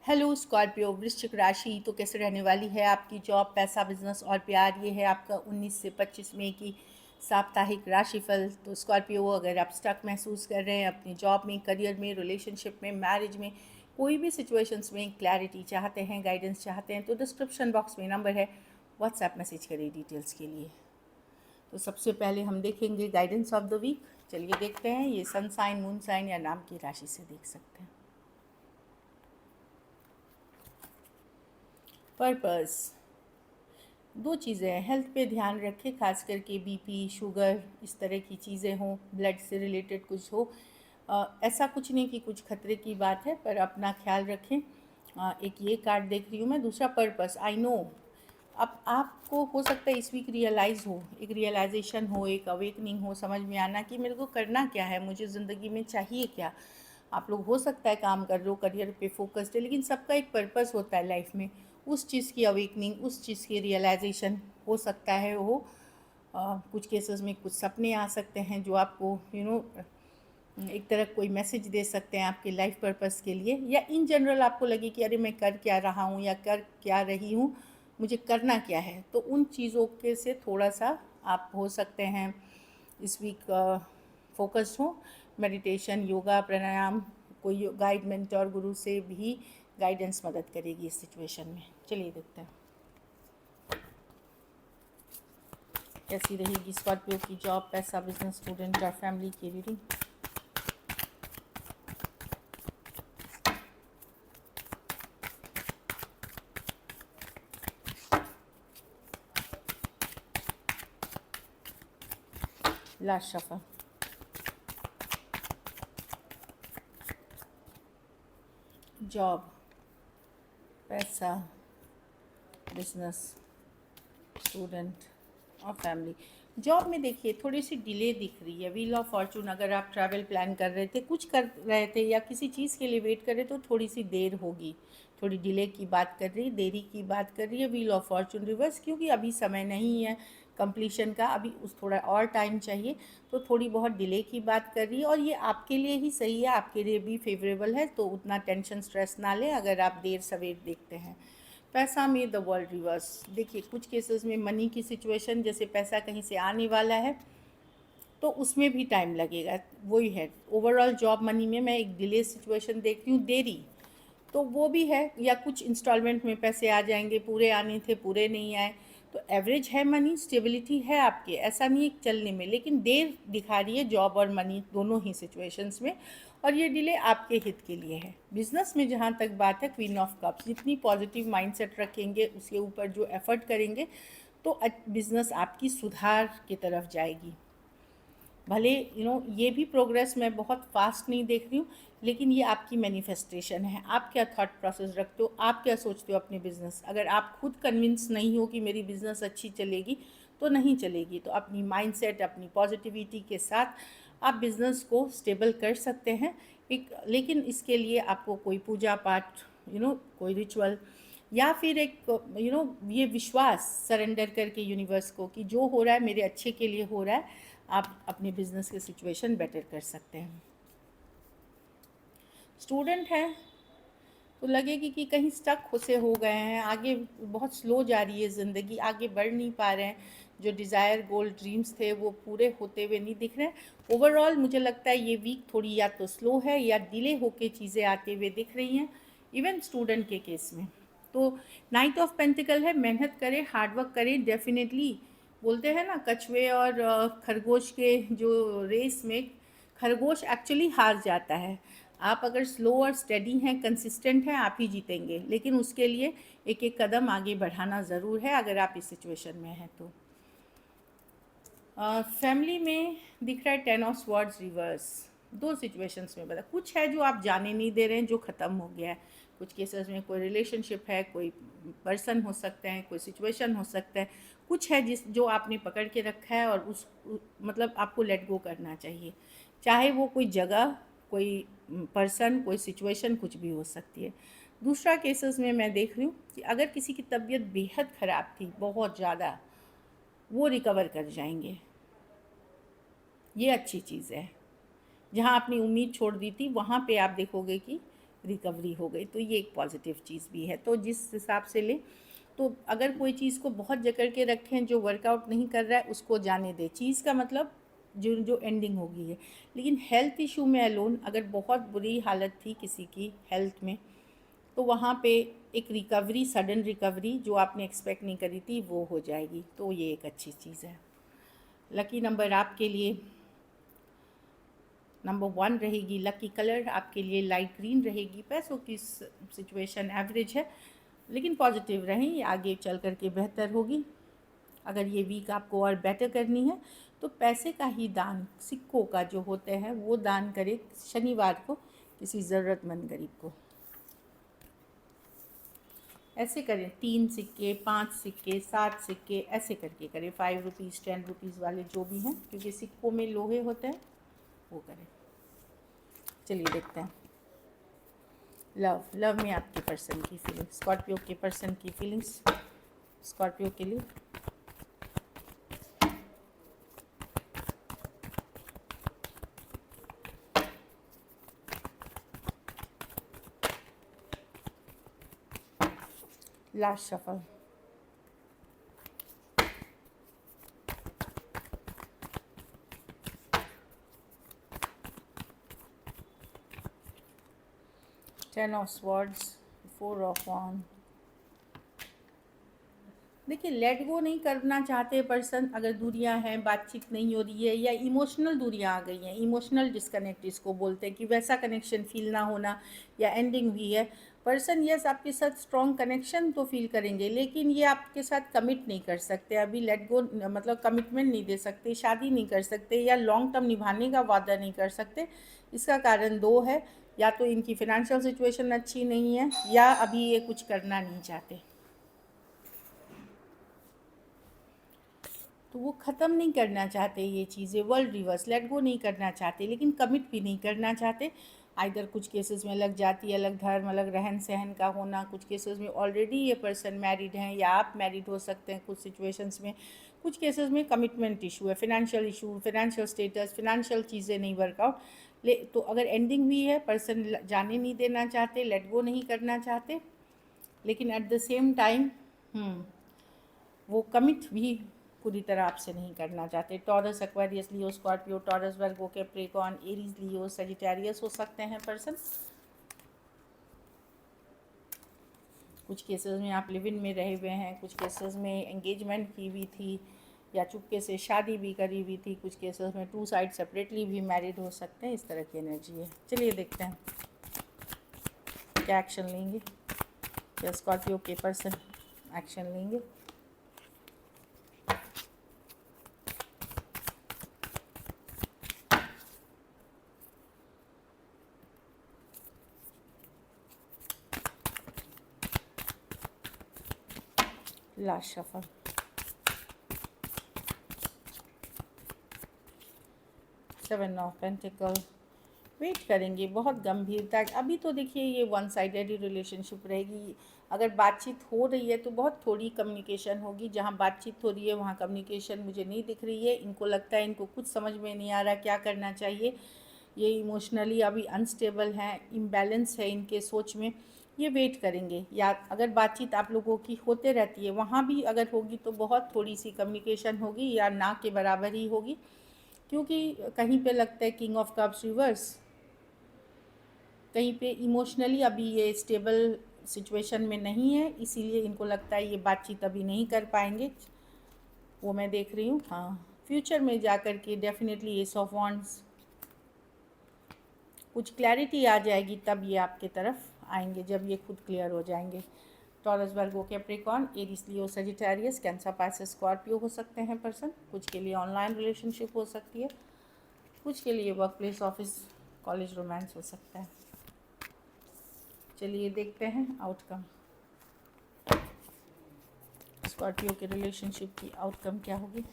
Hello Scorpio वृश्चिक राशि। तो कैसे रहने वाली है आपकी जॉब, पैसा, बिजनेस और प्यार। ये है आपका 19 से 25 मई की साप्ताहिक राशिफल। तो स्कॉर्पियो, अगर आप स्टक महसूस कर रहे हैं अपनी जॉब में, करियर में, रिलेशनशिप में, मैरिज में, कोई भी सिचुएशंस में क्लैरिटी चाहते हैं, गाइडेंस चाहते हैं, तो डिस्क्रिप्शन बॉक्स में नंबर है, व्हाट्सएप मैसेज करिए डिटेल्स के लिए। तो सबसे पहले हम देखेंगे गाइडेंस ऑफ द वीक। चलिए देखते हैं। ये सन साइन, मून साइन या नाम की राशि से देख सकते हैं। पर्पस, दो चीज़ें हैं। हेल्थ पे ध्यान रखें, खास करके बीपी, शुगर, इस तरह की चीज़ें हों, ब्लड से रिलेटेड कुछ हो। ऐसा कुछ नहीं कि कुछ खतरे की बात है, पर अपना ख्याल रखें। एक ये कार्ड देख रही हूँ मैं। दूसरा पर्पस, आई नो अब आपको हो सकता है इस वीक रियलाइज़ हो, एक रियलाइजेशन हो, एक अवेकनिंग हो, समझ में आना कि मेरे को करना क्या है, मुझे ज़िंदगी में चाहिए क्या। आप लोग हो सकता है काम कर रहे हो, करियर पे फोकस्ड है, लेकिन सबका एक पर्पस होता है लाइफ में। उस चीज़ की अवेकनिंग, उस चीज़ की रियलाइजेशन हो सकता है वो। कुछ केसेस में कुछ सपने आ सकते हैं जो आपको एक तरह कोई मैसेज दे सकते हैं आपके लाइफ पर्पस के लिए, या इन जनरल आपको लगे कि अरे मैं कर क्या रहा हूँ या कर क्या रही हूँ, मुझे करना क्या है। तो उन चीज़ों के से थोड़ा सा आप हो सकते हैं इस वीक फोकस्ड हो। मेडिटेशन, योगा, प्राणायाम, कोई गाइड, मेंटर, गुरु से भी गाइडेंस मदद करेगी इस सिचुएशन में। चलिए देखते हैं कैसी रहेगी स्कॉर्पियो की जॉब, पैसा, बिजनेस, स्टूडेंट और फैमिली की रीडिंग। Last shuffle. जॉब, पैसा, बिजनेस, स्टूडेंट और फैमिली। जॉब में देखिए थोड़ी सी डिले दिख रही है। व्हील ऑफ फॉर्चून, अगर आप ट्रैवल प्लान कर रहे थे, कुछ कर रहे थे या किसी चीज़ के लिए वेट कर रहे, तो थोड़ी सी देर होगी। थोड़ी डिले की बात कर रही है, देरी की बात कर रही है व्हील ऑफ फॉर्चून रिवर्स, क्योंकि अभी समय नहीं है कंप्लीशन का, अभी उस थोड़ा और टाइम चाहिए। तो थोड़ी बहुत डिले की बात कर रही है, और ये आपके लिए ही सही है, आपके लिए भी फेवरेबल है। तो उतना टेंशन स्ट्रेस ना लें अगर आप देर सवेर देखते हैं। पैसा में द वर्ल्ड रिवर्स। देखिए कुछ केसेस में मनी की सिचुएशन, जैसे पैसा कहीं से आने वाला है तो उसमें भी टाइम लगेगा, वही है। ओवरऑल जॉब मनी में मैं एक डिले सिचुएशन देख रही हूँ, देरी तो वो भी है, या कुछ इंस्टॉलमेंट में पैसे आ जाएंगे, पूरे आने थे पूरे नहीं आए। तो एवरेज है मनी, स्टेबिलिटी है आपके, ऐसा नहीं है चलने में, लेकिन देर दिखा रही है जॉब और मनी दोनों ही सिचुएशंस में, और ये डिले आपके हित के लिए है। बिजनेस में जहाँ तक बात है, क्वीन ऑफ कप्स, जितनी पॉजिटिव माइंडसेट रखेंगे, उसके ऊपर जो एफर्ट करेंगे, तो बिजनेस आपकी सुधार की तरफ जाएगी। भले ये भी प्रोग्रेस मैं बहुत फास्ट नहीं देख रही हूँ, लेकिन ये आपकी मैनिफेस्टेशन है। आप क्या थॉट प्रोसेस रखते हो, आप क्या सोचते हो अपने बिजनेस। अगर आप खुद कन्विंस नहीं हो कि मेरी बिजनेस अच्छी चलेगी, तो नहीं चलेगी। तो अपनी माइंडसेट, अपनी पॉजिटिविटी के साथ आप बिजनेस को स्टेबल कर सकते हैं। एक, लेकिन इसके लिए आपको कोई पूजा पाठ, कोई रिचुअल, या फिर एक ये विश्वास सरेंडर करके यूनिवर्स को कि जो हो रहा है मेरे अच्छे के लिए हो रहा है, आप अपने बिजनेस के सिचुएशन बेटर कर सकते हैं। स्टूडेंट हैं तो लगेगी कि कहीं स्टक से हो गए हैं, आगे बहुत स्लो जा रही है ज़िंदगी, आगे बढ़ नहीं पा रहे हैं। जो डिज़ायर, गोल, ड्रीम्स थे वो पूरे होते हुए नहीं दिख रहे हैं। ओवरऑल मुझे लगता है ये वीक थोड़ी या तो स्लो है या डिले होके चीज़ें आते हुए दिख रही हैं, इवन स्टूडेंट के केस में। तो नाइट ऑफ पेंटिकल है, मेहनत करें, हार्डवर्क करें डेफिनेटली। बोलते हैं ना, कछुए और खरगोश के जो रेस में खरगोश एक्चुअली हार जाता है। आप अगर स्लो और स्टेडी हैं, कंसिस्टेंट हैं, आप ही जीतेंगे, लेकिन उसके लिए एक एक कदम आगे बढ़ाना ज़रूर है अगर आप इस सिचुएशन में हैं तो। फैमिली में दिख रहा है 10 ऑफ स्वॉर्ड्स रिवर्स। दो सिचुएशंस में बता, कुछ है जो आप जाने नहीं दे रहे हैं, जो ख़त्म हो गया है। कुछ केसेस में कोई रिलेशनशिप है, कोई पर्सन हो सकते हैं, कोई सिचुएशन हो सकता है। कुछ है जो आपने पकड़ के रखा है, और मतलब आपको लेट गो करना चाहिए। चाहे वो कोई जगह, कोई पर्सन, कोई सिचुएशन, कुछ भी हो सकती है। दूसरा केसेस में मैं देख रही हूँ कि अगर किसी की तबीयत बेहद ख़राब थी, बहुत ज़्यादा, वो रिकवर कर जाएंगे, ये अच्छी चीज़ है। जहाँ आपने उम्मीद छोड़ दी थी, वहाँ पे आप देखोगे कि रिकवरी हो गई, तो ये एक पॉजिटिव चीज़ भी है। तो जिस हिसाब से लें, तो अगर कोई चीज़ को बहुत जकड़ के रखें, जो वर्कआउट नहीं कर रहा है उसको जाने दें। चीज़ का मतलब जो जो एंडिंग होगी है। लेकिन हेल्थ इशू में अलोन अगर बहुत बुरी हालत थी किसी की हेल्थ में, तो वहाँ पे एक रिकवरी, सडन रिकवरी जो आपने एक्सपेक्ट नहीं करी थी वो हो जाएगी, तो ये एक अच्छी चीज़ है। लकी नंबर आपके लिए नंबर 1 रहेगी। लकी कलर आपके लिए लाइट ग्रीन रहेगी। पैसों की सिचुएशन एवरेज है, लेकिन पॉजिटिव रहें, ये आगे चल कर के बेहतर होगी। अगर ये वीक आपको और बेटर करनी है तो पैसे का ही दान, सिक्कों का जो होते हैं वो दान करें शनिवार को किसी ज़रूरतमंद गरीब को। ऐसे करें, 3 सिक्के, 5 सिक्के, 7 सिक्के, ऐसे करके करें। 5 रुपीज़, 10 रुपीज़ वाले जो भी हैं, क्योंकि सिक्कों में लोहे होते हैं, वो करें। चलिए देखते हैं लव में आपके पर्सन की फीलिंग्स, स्कॉर्पियो के पर्सन की फीलिंग्स स्कॉर्पियो के लिए। Last shuffle. Ten of swords, 4 of wand. देखिए, लेट गो नहीं करना चाहते पर्सन, अगर दूरियां हैं, बातचीत नहीं हो रही है, या इमोशनल दूरियां आ गई हैं, इमोशनल डिस्कनेक्ट इसको बोलते हैं, कि वैसा कनेक्शन फील ना होना या एंडिंग हुई है। पर्सन यस आपके साथ स्ट्रॉन्ग कनेक्शन तो फील करेंगे, लेकिन ये आपके साथ कमिट नहीं कर सकते अभी। लेट गो मतलब कमिटमेंट नहीं दे सकते, शादी नहीं कर सकते, या लॉन्ग टर्म निभाने का वादा नहीं कर सकते। इसका कारण 2 है, या तो इनकी फिनेंशियल सिचुएशन अच्छी नहीं है, या अभी ये कुछ करना नहीं चाहते। तो वो ख़त्म नहीं करना चाहते ये चीज़ें, वर्ल्ड रिवर्स, लेट गो नहीं करना चाहते, लेकिन कमिट भी नहीं करना चाहते। आइदर कुछ केसेस में अलग जाति, अलग धर्म, अलग रहन सहन का होना, कुछ केसेस में ऑलरेडी ये पर्सन मैरिड हैं या आप मैरिड हो सकते हैं कुछ सिचुएशंस में। कुछ केसेस में कमिटमेंट इशू है, financial issue, financial status, financial चीज़ें नहीं वर्कआउट। तो अगर एंडिंग हुई है, पर्सन जाने नहीं देना चाहते, लेट गो नहीं करना चाहते, लेकिन एट द सेम टाइम वो कमिट भी पूरी तरह आपसे नहीं करना चाहते। टॉरस, एक्वेरियस, लियो, स्कॉर्पियो, टॉरस, वर्गो, कैप्रिकॉर्न, एरीज, लियो, सजिटेरियस हो सकते हैं पर्सन। कुछ केसेस में आप लिव इन में रहे हुए हैं, कुछ केसेस में एंगेजमेंट की हुई थी या चुपके से शादी भी करी हुई थी, कुछ केसेस में 2 साइड सेपरेटली भी मैरिड हो सकते हैं। इस तरह की एनर्जी है। चलिए देखते हैं क्या एक्शन लेंगे, क्या स्कॉर्पियो के पर्सन एक्शन लेंगे। Last shuffle. Seven of pentacle. Wait करेंगे बहुत गंभीरता। अभी तो देखिए ये वन साइडेड ही रिलेशनशिप रहेगी। अगर बातचीत हो रही है तो बहुत थोड़ी कम्युनिकेशन होगी। जहाँ बातचीत हो रही है वहाँ कम्युनिकेशन मुझे नहीं दिख रही है। इनको लगता है इनको कुछ समझ में नहीं आ रहा क्या करना चाहिए। ये इमोशनली अभी अनस्टेबल हैं, इम्बैलेंस है इनके सोच में। ये वेट करेंगे, या अगर बातचीत आप लोगों की होते रहती है वहाँ भी अगर होगी तो बहुत थोड़ी सी कम्युनिकेशन होगी, या ना के बराबर ही होगी। क्योंकि कहीं पे लगता है किंग ऑफ कप्स रिवर्स, कहीं पे इमोशनली अभी ये स्टेबल सिचुएशन में नहीं है, इसीलिए इनको लगता है ये बातचीत अभी नहीं कर पाएंगे। वो मैं देख रही हूँ। हाँ, फ्यूचर में जा कर के डेफिनेटली एस ऑफ वॉन्ड्स, कुछ क्लैरिटी आ जाएगी तब ये आपके तरफ आएंगे, जब ये खुद क्लियर हो जाएंगे। टॉरस, वर्गो, कैप्रिकॉर्न, एरीज, लियो, सजिटेरियस, कैंसर, पाइसेस, स्कॉर्पियो हो सकते हैं पर्सन। कुछ के लिए ऑनलाइन रिलेशनशिप हो सकती है, कुछ के लिए work place, office, college romance हो सकता है। चलिए देखते हैं आउटकम, स्कॉर्पियो के रिलेशनशिप की आउटकम क्या होगी।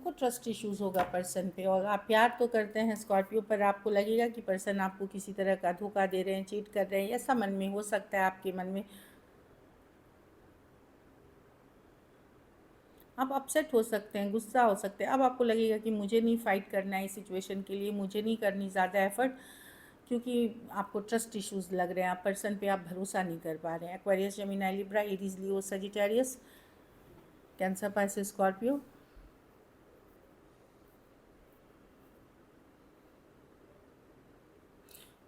आपको ट्रस्ट इश्यूज़ होगा पर्सन पे, और आप प्यार तो करते हैं स्कॉर्पियो, पर आपको लगेगा कि पर्सन आपको किसी तरह का धोखा दे रहे हैं, चीट कर रहे हैं, ऐसा मन में हो सकता है, आपके मन में आप अपसेट हो सकते हैं, गुस्सा हो सकते हैं। अब आपको लगेगा कि मुझे नहीं फ़ाइट करना है इस सिचुएशन के लिए, मुझे नहीं करनी ज़्यादा एफर्ट, क्योंकि आपको ट्रस्ट इश्यूज़ लग रहे हैं, आप पर्सन पे आप भरोसा नहीं कर पा रहे हैं। एक्वेरियस, जेमिनी, लिब्रा, एरीज, लियो, सजिटेरियस, कैंसर, पाइसेस, स्कॉर्पियो।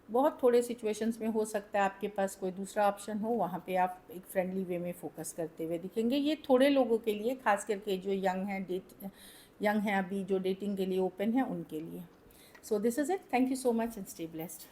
बहुत थोड़े सिचुएशंस में हो सकता है आपके पास कोई दूसरा ऑप्शन हो, वहाँ पे आप एक फ्रेंडली वे में फोकस करते हुए दिखेंगे। ये थोड़े लोगों के लिए, खास करके जो यंग हैं अभी, जो डेटिंग के लिए ओपन है, उनके लिए। So this is it. Thank you so much and stay blessed.